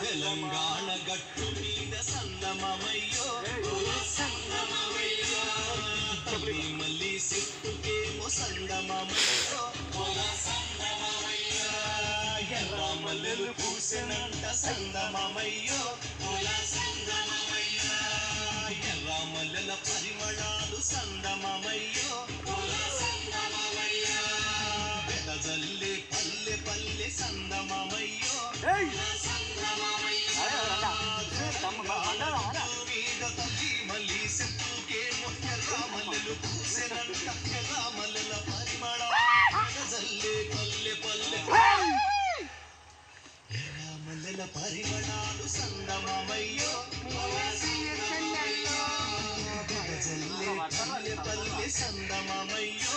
తెలంగాణ గట్టు మీద సందమమయ్యో సందమమయ్యో తల్లి మల్లి సిట్టుకేమో సందమమయ్యో సందమమయ్యో ఎర్రమల్లెలు పూసెనంట సందమమయ్యో సందమమయ్యో ఎర్రమల్లెల పరిమళాలు సందమమయ్యో సందమమయ్యో పెదజల్లి పల్లె పల్లె సందమమయ్యో మళ్ళీ సిట్టుకేమో ఎర్రమల్లెలు పూసెనంట ఎర్రమల్లెల పరిమళాలు పల్లె పల్లె ఎర్రమల్లెల పరిమళాలు సందమమయ్యో పల్లె పల్లె సందమమయ్యో